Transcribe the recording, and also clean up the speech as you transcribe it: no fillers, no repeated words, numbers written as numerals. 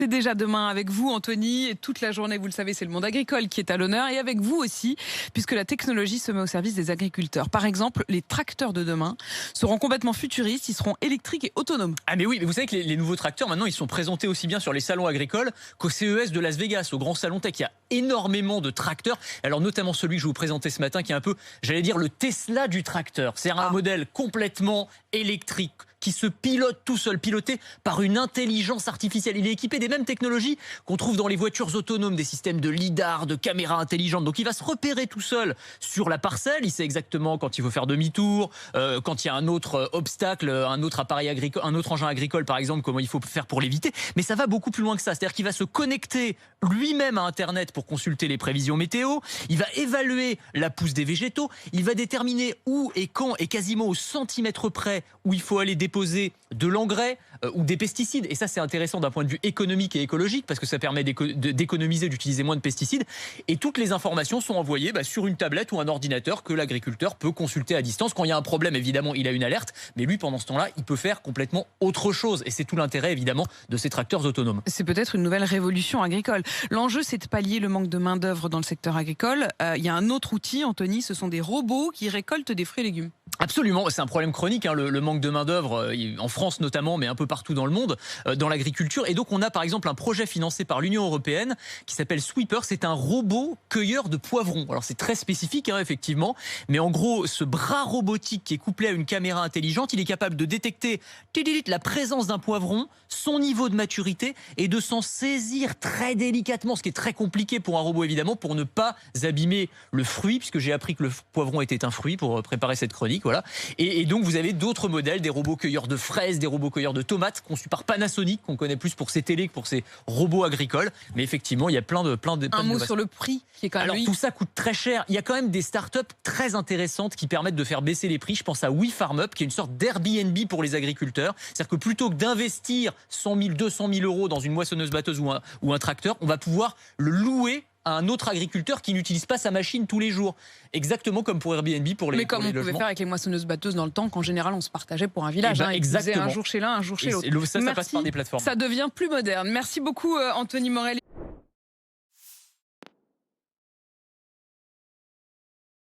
C'est déjà demain avec vous, Anthony, et toute la journée, vous le savez, c'est le monde agricole qui est à l'honneur, et avec vous aussi, puisque la technologie se met au service des agriculteurs. Par exemple, les tracteurs de demain seront complètement futuristes, ils seront électriques et autonomes. Ah mais oui, mais vous savez que les nouveaux tracteurs, maintenant, ils sont présentés aussi bien sur les salons agricoles qu'au CES de Las Vegas, au Grand Salon Tech. Il y a énormément de tracteurs, alors notamment celui que je vous présentais ce matin, qui est un peu, j'allais dire, le Tesla du tracteur. C'est un modèle complètement électrique, qui se pilote tout seul, piloté par une intelligence artificielle. Il est équipé des mêmes technologies qu'on trouve dans les voitures autonomes, des systèmes de lidar, de caméras intelligentes. Donc il va se repérer tout seul sur la parcelle. Il sait exactement quand il faut faire demi-tour, quand il y a un autre obstacle, un autre appareil agricole, un autre engin agricole par exemple, comment il faut faire pour l'éviter. Mais ça va beaucoup plus loin que ça. C'est-à-dire qu'il va se connecter lui-même à Internet pour consulter les prévisions météo. Il va évaluer la pousse des végétaux. Il va déterminer où et quand et quasiment au centimètre près où il faut aller déposer de l'engrais ou des pesticides. Et ça, c'est intéressant d'un point de vue économique et écologique parce que ça permet d'économiser, d'utiliser moins de pesticides. Et toutes les informations sont envoyées sur une tablette ou un ordinateur que l'agriculteur peut consulter à distance. Quand il y a un problème, évidemment, il a une alerte. Mais lui, pendant ce temps-là, il peut faire complètement autre chose. Et c'est tout l'intérêt, évidemment, de ces tracteurs autonomes. C'est peut-être une nouvelle révolution agricole. L'enjeu, c'est de pallier le manque de main-d'œuvre dans le secteur agricole. Il y a un autre outil, Anthony, ce sont des robots qui récoltent des fruits et légumes. Absolument, c'est un problème chronique, le manque de main-d'œuvre, en France notamment, mais un peu partout dans le monde, dans l'agriculture. Et donc on a par exemple un projet financé par l'Union européenne qui s'appelle Sweeper. C'est un robot cueilleur de poivrons. Alors c'est très spécifique, effectivement, mais en gros, ce bras robotique qui est couplé à une caméra intelligente, il est capable de détecter la présence d'un poivron, son niveau de maturité et de s'en saisir très délicatement, ce qui est très compliqué pour un robot évidemment, pour ne pas abîmer le fruit, puisque j'ai appris que le poivron était un fruit pour préparer cette chronique. Voilà. Et donc vous avez d'autres modèles, des robots cueilleurs de fraises, des robots cueilleurs de tomates, conçus par Panasonic, qu'on connaît plus pour ses télés que pour ses robots agricoles. Mais effectivement, il y a plein de Un mot sur le prix qui est quand même. Alors tout ça coûte très cher. Il y a quand même des startups très intéressantes qui permettent de faire baisser les prix. Je pense à WeFarmUp, qui est une sorte d'Airbnb pour les agriculteurs. C'est-à-dire que plutôt que d'investir 100 000, 200 000 euros dans une moissonneuse-batteuse ou un tracteur, on va pouvoir le louer à un autre agriculteur qui n'utilise pas sa machine tous les jours. Exactement comme pour Airbnb pour les Mais comme pour les on pouvait logements. faire avec les moissonneuses-batteuses dans le temps, qu'en général on se partageait pour un village. Exactement. Un jour chez l'un, un jour chez l'autre. Ça passe par des plateformes. Ça devient plus moderne. Merci beaucoup Anthony Morel.